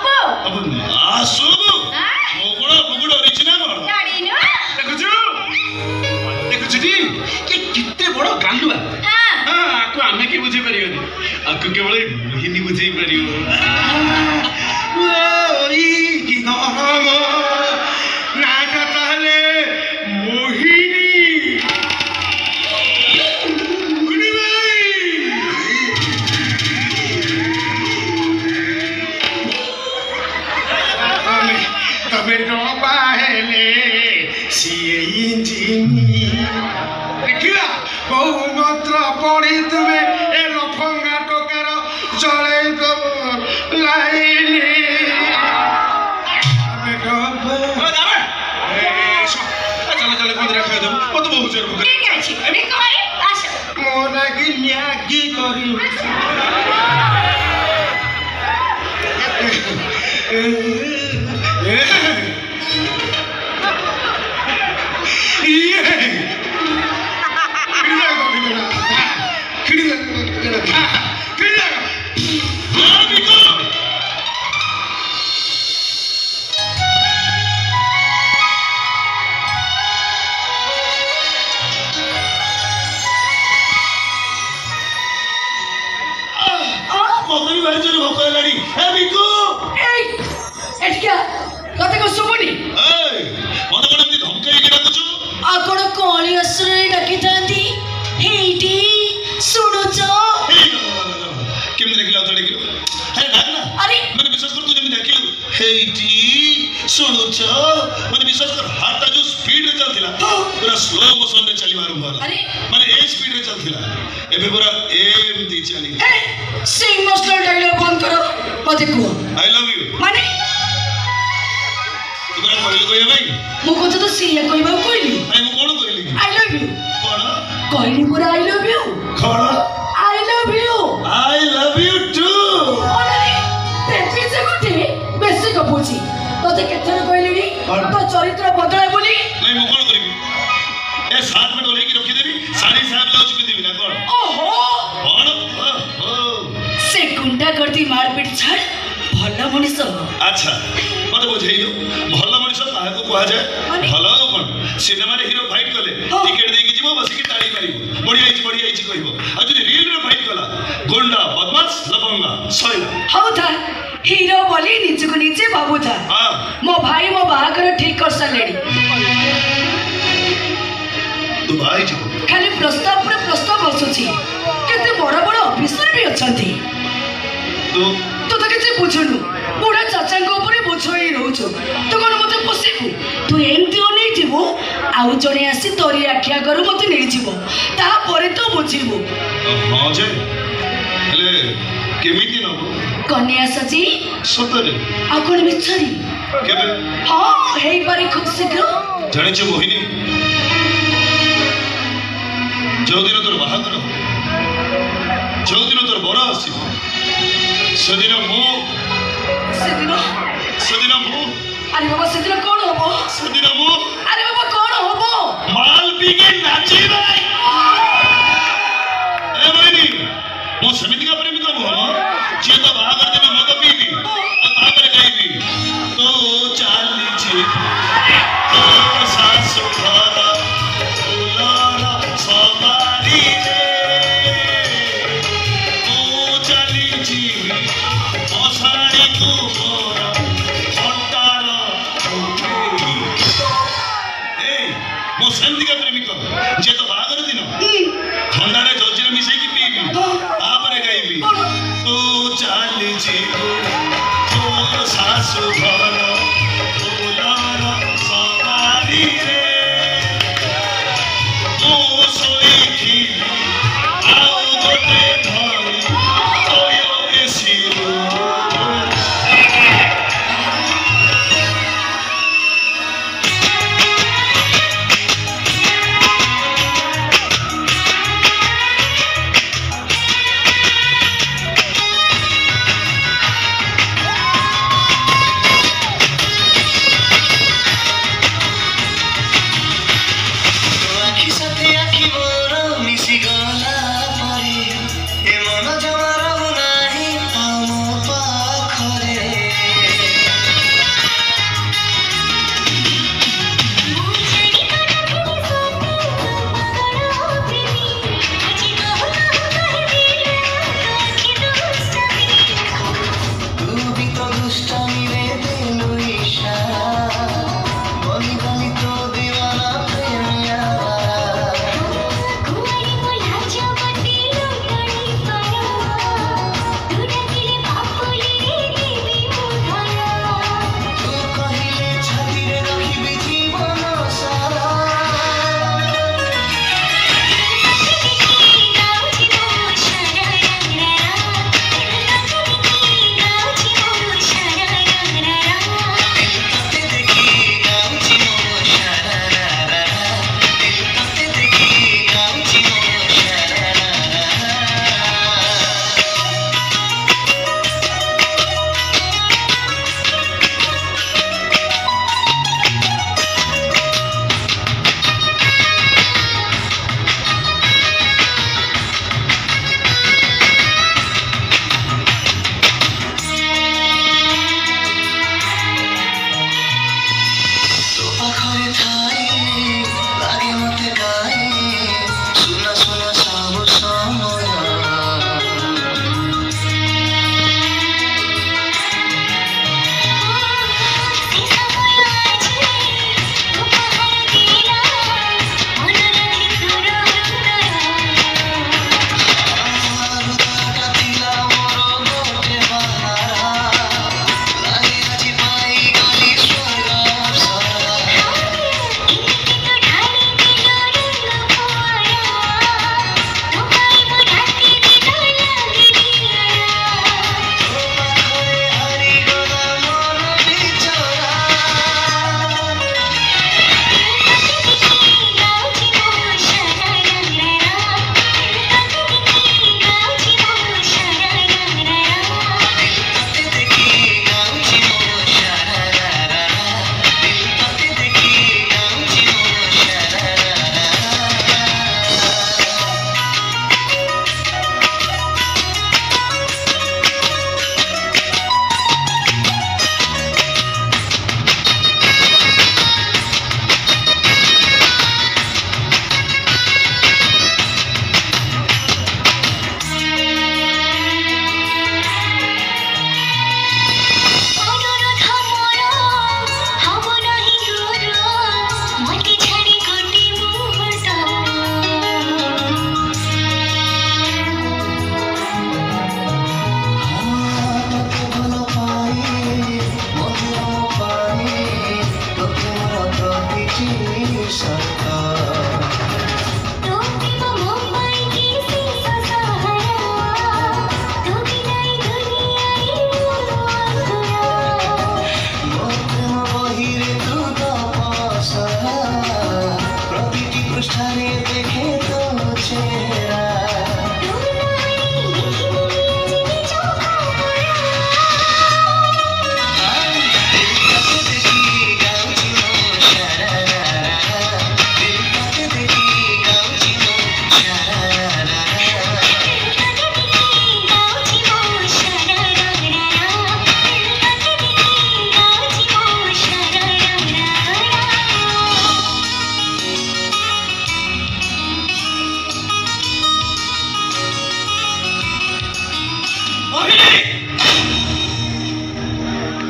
अब आपको केवल मोहिनी बुझे परियो ओई की नरम नाटा ताले मोहिनी मुनि भाई तबे डोबा हेले सिए इंजिनी देखिला बहु मंत्र पढ़ी तुमे ए लफंगा टोकार चले दब लाइनी तबे डोबा ओ जावे चलो चलो मंदिर खाइ दब मत बहु जोर भूख ठीक अछि अबे कहे आस मोना की न्यागी करी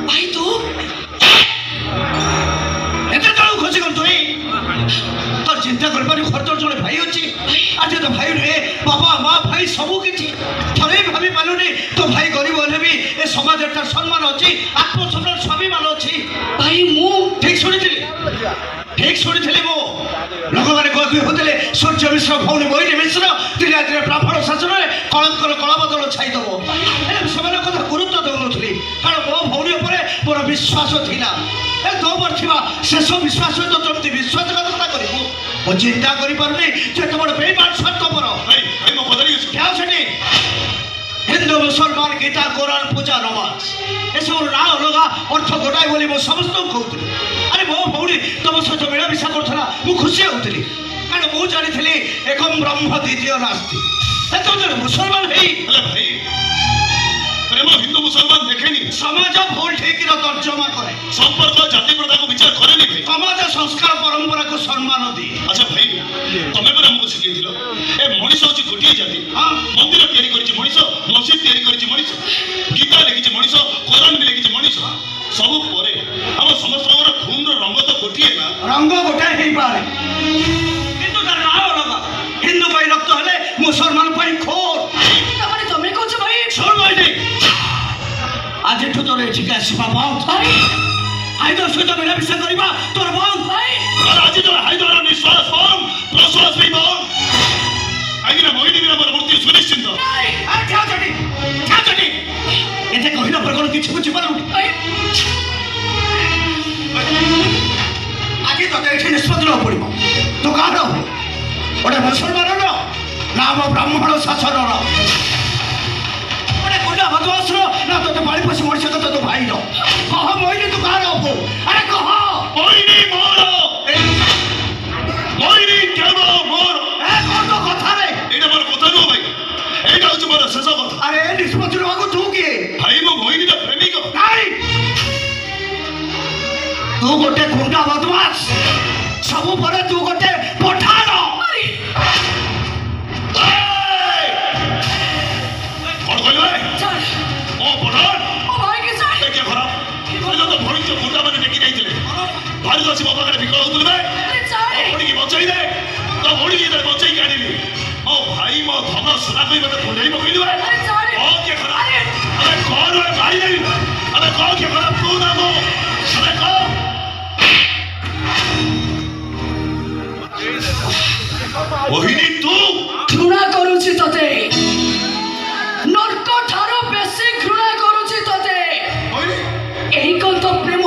भाई तू एते काउ खोजी कर तुई तो चिंता कर पारी घर तो जने भाई अछि आज तो भाई रे बाबा मां भाई सब किछि थरे भाबी पालुनी तो भाई गरीब होले भी ए समाज एटा सम्मान अछि आत्मसम्मान स्वाभिमान अछि भाई मु ठीक सुनिथिली मो लोक माने कहि होतले सूर्य मिश्र भौनी मोहिनी मिश्र तिला तिला ब्राह्मण शासन रे कलंकर कला बदल छाई दबो ए समान कथा गुरुत्व दउनथली कारण मो भौनी ऊपर मोर विश्वास थिला ए दो वर्षिबा शेष विश्वास तो तुमति विश्वासघातकता करिबो ओ चिंता करि परनी जे तमर बेईमान स्वार्थपर भाई मो बदली क्या छनी हिंदू मुसलमान गीता कुरान पूजा नमाज एसବୁ ନା ଅଲଗା ଅର୍ଥ ଗୋଟାଏ ବୋଲି ମୁଁ ସମସ୍ତଙ୍କୁ କହୁଥିଲି ଆରେ ମୋ ଭଉଣୀ ତମ ସହିତ ମିଳାମିଶା କରୁଥିଲା ମୁଁ ଖୁସି ହେଉଥିଲି କାରଣ ମୁଁ ଜାଣିଥିଲି ଏକମ୍ ବ୍ରହ୍ମ ଦ୍ୱିତୀୟ ନାସ୍ତି ଏତ ଜଣେ ମୁସଲମାନ ହେଇ ହେଲେ ଭାଇ ପ୍ରେମ ହିନ୍ଦୁ ମୁସଲମାନ ଦେଖେନି ସମାଜ ଭୁଲ ଠିକର ତର୍ଜମା କରେ ସମ୍ପର୍କ ଜାତି ପ୍ରଥାକୁ ବିଚାର କରେନି ଭାଇ ସମାଜ ସଂସ୍କାର ପରମ୍ପରାକୁ ସମ୍ମାନ ଦିଏ ଆଚ୍ଛା ଭାଇ ତମେ ପରା ଆମକୁ ଶିଖେଇଥିଲ ଏ ମଣିଷ ହଉଛି ଗୋଟିଏ ଜାତି ମନ୍ଦିର ତିଆରି କରିଛି ମଣିଷ ମସଜିଦ ତିଆରି କରିଛି ମଣିଷ ଗୀତା ଲେଖିଛି ମଣିଷ କୋରାନ ବି ଲେଖିଛି ମଣିଷ ସବୁ ପରେ ଆମ ସମସ୍ତଙ୍କର ଖୁନର ରଙ୍ଗ ତ ଗୋଟିଏ ନା ରଙ୍ଗ ଗୋଟାଏ ହେଇପାରେ କିନ୍ତୁ ତାର ନାଁ ଅଲଗା ହିନ୍ଦୁ ପାଇଁ ରକ୍ତ ହେଲେ ମୁସଲମାନ ପାଇଁ ଖୋର ତମେ ତମେ କହୁଛ ଭାଇ ଶୁଣ ଭାଇ ଆଜିଠୁ ତୋର ଏଠିକି ଆସିବା ବନ୍ଦ ହାଇଦର ସହିତ ମିଳାମିଶା କରିବା ତୋର ବନ୍ଦ ଭାଇ ଆଜି ତୋର ହାଇଦର ନିଶ୍ୱାସ ବନ୍ଦ ପ୍ରଶ୍ୱାସ ବି ବନ୍ଦ କାହିଁକିନା ମୋହିନୀ ବିନା ମୋର ମୃତ୍ୟୁ ସୁନିଶ୍ଚିତ ଏତେ କହିଲା ପରେ କ'ଣ କିଛି ବୁଝିପାରୁନି ଆଜି ତତେ ଏଠି ନିଷ୍ପତ୍ତି ନେବାକୁ ପଡ଼ିବ ତୁ କାହାର ଗୋଟେ ମୁସଲମାନର ନା ଆମ ବ୍ରାହ୍ମଣ ଶାସନର ଗୋଟେ ଗୁଣ୍ଡା ବଦମାସର ନା ତୋତେ ପାଳି ପୋଷି ମଣିଷ ତୋତେ ତୋ ଭାଇର କହ ମୋହିନୀ ତୁ କାହାର ହବୁ ଆରେ କହ ମୋହିନୀ ମୋର ମୋହିନୀ କେବଳ ମୋର କ'ଣ ତୋ କଥାରେ ଏଇଟା ମୋର କଥା ନୁହଁ ଭାଇ ଏଇଟା ହଉଛି ମୋର ଶେଷ କଥା ଆରେ ନିଷ୍ପତ୍ତି ନେବାକୁ ତୁ କିଏ ଭାଇ ମୋ ମୋହିନୀର ପ୍ରେମିକ ନାଇଁ ତୁ ଗୋଟେ ଗୁଣ୍ଡା ବଦମାସ ସବୁ ପରେ ତୁ ଗୋଟେ ପଠାଣ କ'ଣ କହିଲୁ ଭାଇ ମୋ ପଠାଣ ଓ ଭାଇ କି ସାର୍ ଦେଖିଆ ଖରାପ କହିଲ ତ ଭଉଣୀ ଯୋଉ ଗୁଣ୍ଡା ମାନେ ଟେକି ଯାଇଥିଲେ ଭାରି ଆସି ମୋ ପାଖରେ ବିକଳ ହଉଥିଲେ ଭାଇ ଆରେ ସାର୍ ଭଉଣୀକି ବଚାଇ ଦେ ତ ଭଉଣୀକି ଯେତେବେଳେ ବଚାଇକି ଆଣିଲି ମୋ ଭାଇ ମୋ ଧନ ସୁନା କହି ମତେ କୁଣ୍ଡେଇ ପକେଇଲି ଭାଇ ଆରେ ସାର୍ କ'ଣ କିଏ ଖରାପ ଆରେ କ'ଣ ଭାଇ ମାରିଦେବି ଆରେ କ'ଣ କିଏ ଖରାପ ତୁ ନା ମୁଁ ଆରେ କ'ଣ ମୋହିନୀ ତୁ ଘୃଣା କରୁଛି ତତେ ନର୍କ ଠାରୁ ବେଶୀ ଘୃଣା କରୁଛି ତତେ ଏଇ କଣ ତ ପ୍ରେମ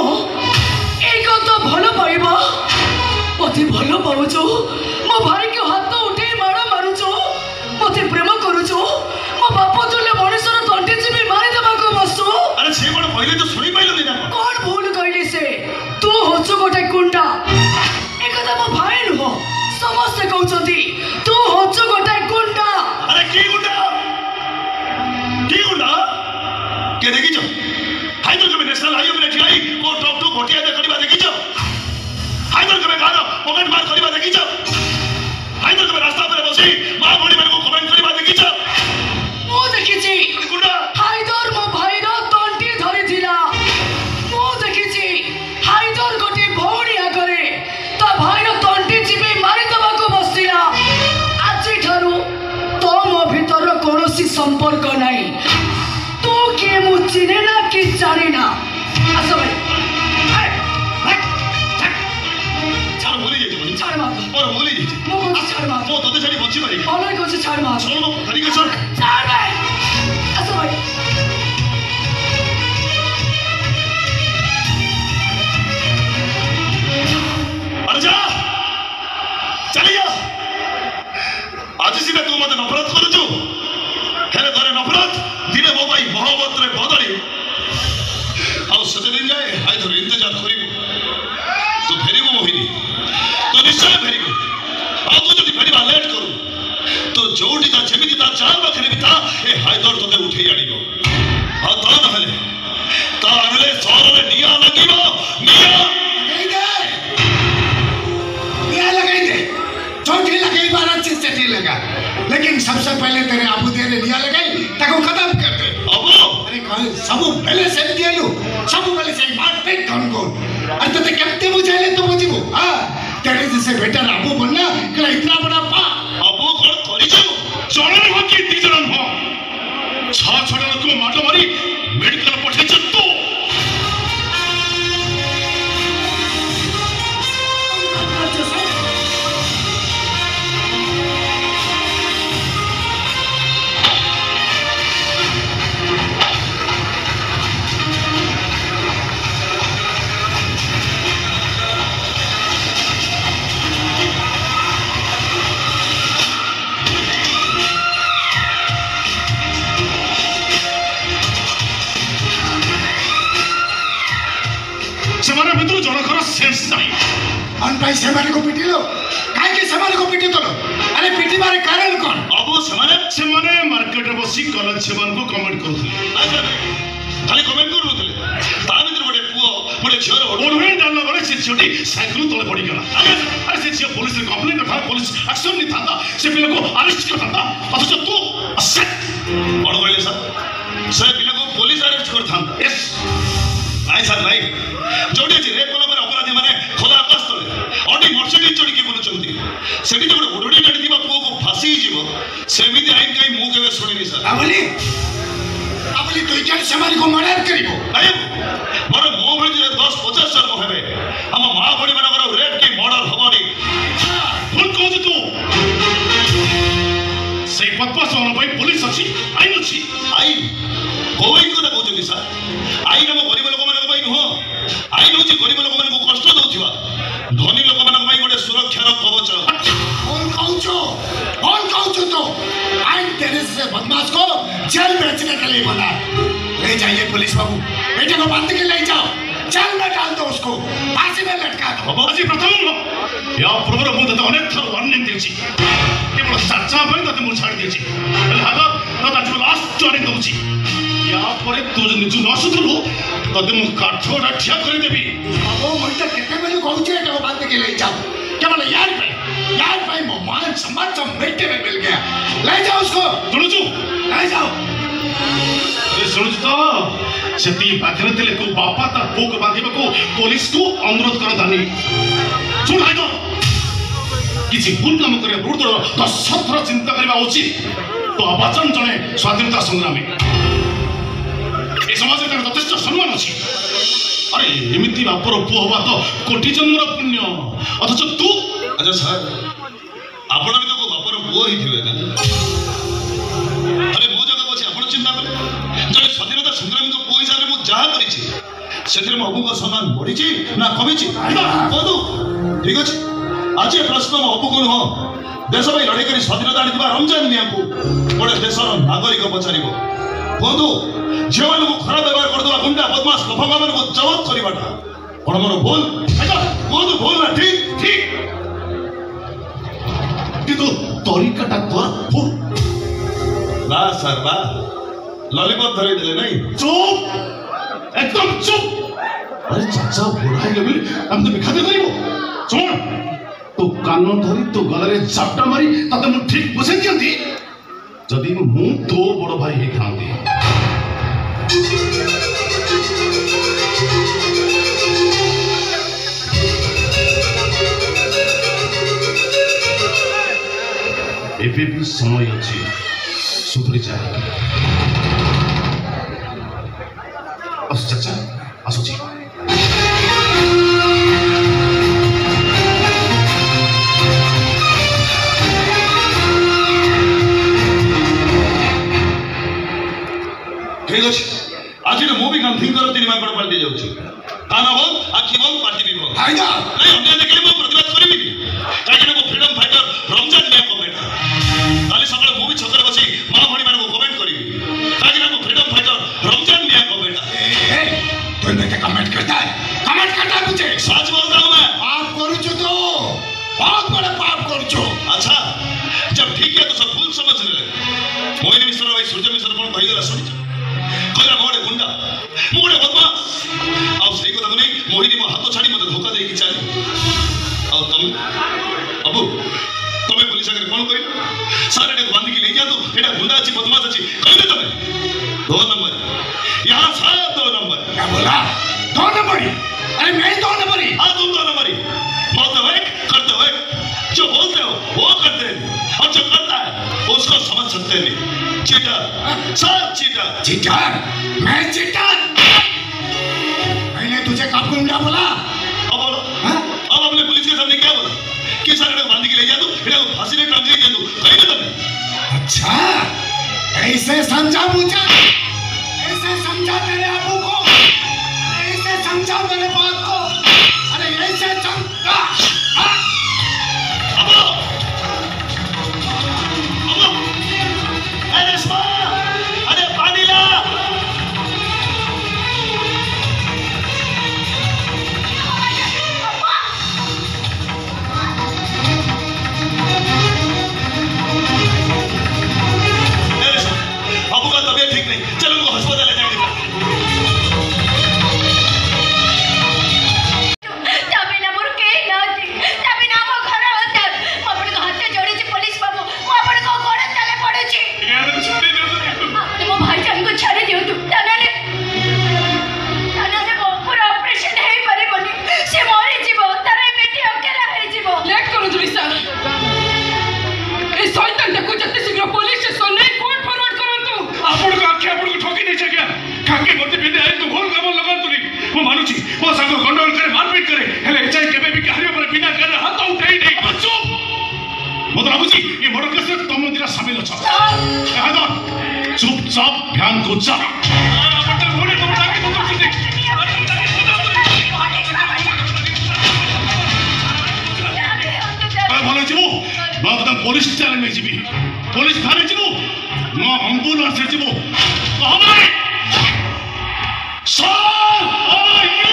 ଏଇ କଣ ତ ଭଲ ପାଇବା ମତେ ଭଲ ପାଉଛୁ ମୋ ଭାଇକୁ ହାତ ଉଠେଇ ମାଡ଼ ମାରୁଛୁ ମତେ ପ୍ରେମ କରୁଛୁ ମୋ ବାପ ତୁଲେ ମଣିଷର ତଣ୍ଟି ଚିପି ମାରିଦେବାକୁ ବସୁ ଆରେ ସେ କ'ଣ କହିଲେ ତ ଶୁଣି ପାଇଲନି ନା କଣ ଭୁଲ କହିଲି ସେ ତୁ ହଉଛୁ ଗୋଟେ ଗୁଣ୍ଡା ଏକଥା ମୋ ଭାଇ ନୁହଁ ସମସ୍ତେ କହୁଛନ୍ତି ତୁ ହଉଛୁ ଗୋଟେ ଗୁଣ୍ଡା ଆରେ କି ଗୁଣ୍ଡା কে দেখিছ হাইদর কেবে ন্যাশনাল হাইওয়ে ঠিয়া হই ও টপ টু ভটিয়া করিবা দেখিছ হাইদর কেবে গার পকেট মার করিবা দেখিছ হাইদর কেবে রাস্তা উপরে বসি মা বড়ি মানে কমেন্ট করিবা দেখিছ ମୁଁ ଦେଖିଛି গুন্ডা ହାଇଦର ମୋ ଭାଇର ତଣ୍ଟି ଧରିଥିଲା ମୁଁ ଦେଖିଛି ହାଇଦର ଗୋଟିଏ ଭଉଣୀ ଆଗରେ ତା ଭାଇର ତଣ୍ଟି ଚିପି ମାରିଦେବାକୁ ବସିଲା ଆଜିଠାରୁ ତୋ ମୋ ଭିତର କୌଣସି ସମ୍ପର୍କ ନାହିଁ ତୁ କିଏ ମୁଁ ଚିହ୍ନେ ନା କି ଜାଣି ନା ଆସ ଭାଇ ছাড় ভুলি যাইছে বলি ଛାଡ଼ ମାତ ମୋର ଭୁଲି ଯାଇছে ମୁଁ କହୁଛି ଛାଡ଼ ମାତ ମୁଁ ତତେ ଛାଡ଼ି ବଞ୍ଚି ପାରିବି ଭଲ କହୁଛି ଛାଡ଼ ମାତ ଶୁଣ ମୋ ଧରିକି ସର ଛାଡ଼ ଭାଇ ଆସ ଭାଇ अरे जा चली जा आज सीधा तू मत नफरत करुचु हेले घरे नफरत दिने मो भाई मोहब्बत रे बदली आउ सते दिन जाए आइ धर इंतजार करिबु तू फेरिबु मोहिनी तू निश्चय फेरिबु आउ तू जदि फेरिबा लेट करू तो जोटी ता जेमिति ता चाल बखरे भी ता ए हायदर तते उठेई आनिबो आ ता नहले सहर रे निया लागिबो निया चौथी लगाई 12 चीज चटी लगा लेकिन सबसे पहले तेरे आबू दे ने लिया लगाई ताको खत्म कर दे अब ସବୁ ବେଲେ ସେମିତି ହେଲୁ ସବୁବେଳେ ସେଇ ମାରପିଟ ଗନଗୋଲ আর তোতে কেমতে বুঝাইলে তো বুঝিবো হ্যাঁ তেড়ে যে সে বেটার আবু বন্না কেলা ইতনা বড় পা আবু কোন করিছো জনন হকি ଦି ଜଣ ନୁହଁ 6 ଲୋକ ମାଡ ମାରି ମେଡିକାଲ ପଠେଇଛ ତୁ ସେମାନେ ଭିତରୁ ଜଣଙ୍କର ସେନ୍ସ ନାହିଁ अन भाई सेमाने को पिटिलो काहे के सेमाने को पिटितो अरे पिटिबारे कारण कोन अबो ସେମାନେ ମାର୍କେଟରେ ବସି କଲେଜ ସେମାନଙ୍କୁ କମେଣ୍ଟ କରୁଥିଲେ ଆଚ୍ଛା ଖାଲି କମେଣ୍ଟ କରୁନଥିଲେ ତା ଭିତରେ ଗୋଟେ ପୁଅ ଗୋଟେ ଝିଅର ଓଢଣୀ ଡାଲନା ବେଳେ ସେ ଝିଅଟି ସାଇକେଲ ତଳେ ପଡ଼ିଗଲା ଆରେ ସେ ଝିଅ ପୋଲିସରେ କମ୍ପ୍ଲେନ୍ କରିଥାନ୍ତା ପୋଲିସ ଆକ୍ସନ ନେଇଥାନ୍ତା ସେ ପିଲାକୁ ଆରେଷ୍ଟ କରିଥାନ୍ତା ଅଥଚ ତୁ କଣ କହିଲେ ସାର୍ ସେ ପିଲାକୁ ପୋଲିସ ଆରେଷ୍ଟ କରିଥାନ୍ତା ୟେସ୍ ନାଇଁ ସାର୍ ନାଇଁ ଯୋଉଠି ଅଛି ରେପ୍ କଲା ପରେ ଅପରାଧୀ ମାନେ ଖୋଲା ଆକାଶ ତଳେ ଅଣ୍ଡି ମର୍ସିଡିଜ ଚଢ଼ିକି ବୁଲୁଛନ୍ତି ସେଠି ଯୋଉ ଓଢଣୀ ଟାଣିଥିବା ପୁଅକୁ ଫାଶୀ ହେଇଯିବ ସେମିତି ଆଇନ କାହିଁ ମୁଁ କେବେ ଶୁଣିନି ସାର୍ आवली आवली तो क्या सेमाने को मर्डर करिबो ନାଇଁ ମୋର ମୋ ଭଳି ଯେ 10-50 ଜନ୍ମ ହେବେ ଆମ ମା ଭଳି ମାନଙ୍କର ରେପ୍ କି ମର୍ଡର ହବନି ଭୁଲ କହୁଛୁ ତୁ ସେଇ ବଦମାସ ମାନଙ୍କ ପାଇଁ ପୋଲିସ ଅଛି ଆଇନ ଅଛି ଆଇନ କୋଉ ଆଇନ କଥା କହୁଛନ୍ତି ସାର୍ ଆଇନ ଆମ ଗରିବ ଲୋକମାନଙ୍କ ପାଇଁ ନୁହଁ ଆଇନ ହେଉଛି ଗରିବ ଲୋକମାନଙ୍କୁ କଷ୍ଟ ଦଉଥିବା ଧନୀ ଲୋକମାନଙ୍କ ପାଇଁ ଗୋଟେ ସୁରକ୍ଷାର କବଚ कौन कहूचो तो आई तेरे से बदमाश को जेल भेजने के लिए बना ले जाइए पुलिस बाबू बेटे को बांध के ले जाओ जेल में डाल दो उसको फांसी में लटका दो ଆଜି ପ୍ରଥମ ନୁହଁ ୟା ପୂର୍ବରୁ ମୁଁ ତତେ ଅନେକ ଥର ୱାର୍ଣ୍ଣିଂ ଦେଇଛି କେବଳ ଚର୍ଚ୍ଚା ପାଇଁ ତତେ ମୁଁ ଛାଡ଼ି ଦେଇଛି ହେଲେ ହାତ ତତେ ଆଜି ଲାଷ୍ଟ ୱାର୍ଣ୍ଣିଂ ଦଉଛି ୟା ପରେ ତୁ ଯଦି ନିଜୁ ନ ସୁଧୁରିବୁ ତତେ ମୁଁ କାଠଟା ଠିଆ କରିଦେବି बाबू मुझे कितने बजे कहूचे बेटे को बांध के ले जाओ केवल यार भाई मान सम्मान सब बेटे में मिल गया ले जाओ उसको ଶୁଣୁଛୁ ले जाओ ଆରେ ଶୁଣୁଛୁ ତ ସେତିକି ପାଖରେ ଥିଲେ କୋଉ ବାପା ତା ପୁଅକୁ ବାନ୍ଧିବାକୁ ପୋଲିସକୁ ଅନୁରୋଧ କରନ୍ତାନି ଶୁଣ ଭାଇ ତ କିଛି ଭୁଲ କାମ କରିବା ପୂର୍ବରୁ 10 ଥର ଚିନ୍ତା କରିବା ଉଚିତ ତ ବଚନ ଜଣେ ସ୍ୱାଧୀନତା ସଂଗ୍ରାମୀ ଏ ସମାଜରେ ତାର ଯଥେଷ୍ଟ ସମ୍ମାନ ଅଛି ଆରେ ଏମିତି ବାପର ପୁଅ ହବା ତ କୋଟି ଜନ୍ମର ପୁଣ୍ୟ ଅଥଚ ତୁ ଆଚ୍ଛା ସାର୍ ଆପଣ ବି ତ କୋଉ ବାପର ପୁଅ ହେଇଥିବେ ନା ଆରେ ମୋ ଜାଗାକୁ ଅଛି ଆପଣ ଚିନ୍ତା କଲେ ଜଣେ ସ୍ୱାଧୀନତା ସଂଗ୍ରାମୀଙ୍କ ପୁଅ ହିସାବରେ ମୁଁ ଯାହା କରିଛି ସେଥିରେ ମୋ ଅବୁଙ୍କ ସମ୍ମାନ ବଢିଛି ନା କମିଛି କୁହନ୍ତୁ ଠିକ ଅଛି ଆଜି ଏ ପ୍ରଶ୍ନ ମୋ ଅବୁକୁ ନୁହଁ ଦେଶ ପାଇଁ ଲଢ଼େଇ କରି ସ୍ୱାଧୀନତା ଆଣିଥିବା ରମଜାନ ମିଆଁକୁ ଗୋଟେ ଦେଶର ନାଗରିକ ପଚାରିବ କୁହନ୍ତୁ ଝିଅମାନଙ୍କୁ ଖରାପ ବ୍ୟବହାର କରିଦେବା ଗୁଣ୍ଡା ବଦମାସ ଲଫଙ୍ଗାମାନଙ୍କୁ ଜବତ କରିବାଟା କଣ ମୋର ଭୁଲ କୁହନ୍ତୁ ଭୁଲ ନା ଠିକ ଠିକ କିନ୍ତୁ ତରିକାଟା ତୋର ଭୁଲ ନା ସାର୍ ବା ଲଲିପପ ଧରେଇ ଦେଲେ ନାଇଁ ଚୁপ একদম চুপ আরে চাচা বুড়া হয়ে গেলি আমি তো খাতে করিব শোন তো কান ধরি তো গলারে ঝাপটা মারি তাতে মু ঠিক বুঝে দিয়ন্তি যদি মু তো বড় ভাই হই থান্তি ଏବେ ବି ସମୟ ଅଛି ସୁଧୁରି ଯା ଚାଚା ଆସୁଛି ଠିକ ଅଛି ଆଜିର ମୁଁ ବି ଗାନ୍ଧୀଙ୍କର 3 ମାଙ୍କଡ଼ ପାଲଟି ଯାଉଛି କାନ ବନ୍ଦ ଆଖି ବନ୍ଦ ପାଟି ବି ବନ୍ଦ आइजा ନାଇଁ ଅନ୍ୟାୟ ଦେଖିଲେ ମୁଁ ପ୍ରତିବାଦ କରିବିନି କାହିଁକିନା ମୁଁ ଫ୍ରିଡମ ଫାଇଟର ରମଜାନ ମିଆଁ କମେଣ୍ଟ କାଲି ସକାଳେ ମୁଁ ବି ଛକରେ ବସି ମା ଭଉଣୀମାନଙ୍କୁ କମେଣ୍ଟ କରିବି କାହିଁକିନା ମୁଁ ଫ୍ରିଡମ ଫାଇଟର ରମଜାନ ମିଆଁ କମେଣ୍ଟ तू इनके कमेंट करता है मुझे सच बोल रहा हूं मैं पाप करूचो तो बहुत बड़ा पाप करूचो अच्छा जब ठीक है तो सब भूल समझने लगे मोहिनी मिश्र भाई सूर्य मिश्र कौन कहीगला शुणी कहला मोड़े गुंडा मोड़े बदमाश ଆଉ ସେଇ କଥାକୁ ନେଇ ମୋହିନୀ ମୋ ହାତ ଛାଡ଼ି ମୋତେ ଧୋକା ଦେଇକି ଚାଲି ଆଉ ତମେ ଅବୁ ତମେ ପୋଲିସ ଆଗରେ କ'ଣ କହିଲ ସାର୍ ଏଟାକୁ ବାନ୍ଧିକି ନେଇଯାଆନ୍ତୁ ଏଟା ଗୁଣ୍ଡା ଅଛି ବଦମାସ ଅଛି କହିଲେ ତମେ 2 ନମ୍ବର यहाँ बोला 2 नंबरी। अरे मैं 2 नंबरी। हाँ तुम 2 नंबरी। बोलते हो एक, करते हो एक। जो बोलते हो वो करते हैं और जो करता है उसको समझ सकते नहीं। चीटर, सब चीटर। चीटर? मैं चीटर? मैंने तुझे कब गुंडा बोला? अब बोलो। हाँ? अब अपने पुलिस के सामने क्या बोला कि सर इन्हें बांध के ले जा दो, इन्हें फांसी में टांग के दे दो, कहीं ना तुमने। अच्छा ऐसे समझा मुझे, ऐसे समझा तेरे अबू को, ऐसे समझा मेरे बाप को, अरे ऐसे समझा। अब अरे रेशमा, अरे पानी ला। अबू का तबीयत ठीक नहीं, चलो उनको अस्पताल ले जाएंगे। तबे ना मोर के नाती, तबे ना मो घर होता। आपण को हाथ जोड़ी छी पुलिस बाबू, मो आपण को गोड़ तले पड़े छी। आपने मो भाईजान को छाड़े दियो तू। तनाले मो पूरा ऑपरेशन है परे बनी। से मरे जीवो, तारे बेटी अकेला है जीवो। लेट करो तुम सर। ए शैतान को जत्ते शीघ्र पुलिस स्टेशन ने कोर्ट फॉरवर्ड करंतु। आपण को आखे आपण को ठोकी नहीं सके काके मते बिंदे है तो भूल काम लगा तुनी मो मानुची मो संग गंडोल करे मारपीट करे हेले एचाई केबे भी कहरियो पर बिना करे हाथ उठाई नहीं बच्चो मत बाबूजी ये मर्डर केस में तुम दिरा शामिल छ हां चुपचाप ध्यान को जा आपण घोड़े को जाके तो तुझे ভালো যাবো বাবা পুলিশ স্টেশন में जीबी पुलिस थाने जीबो नो एम्बुलेंस से जीबो हमारे सर आर यू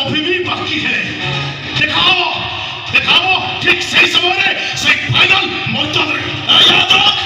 अभी भी बाकी है दिखाओ दिखाओ ठीक सही समय से फाइनल मौजूद याद रख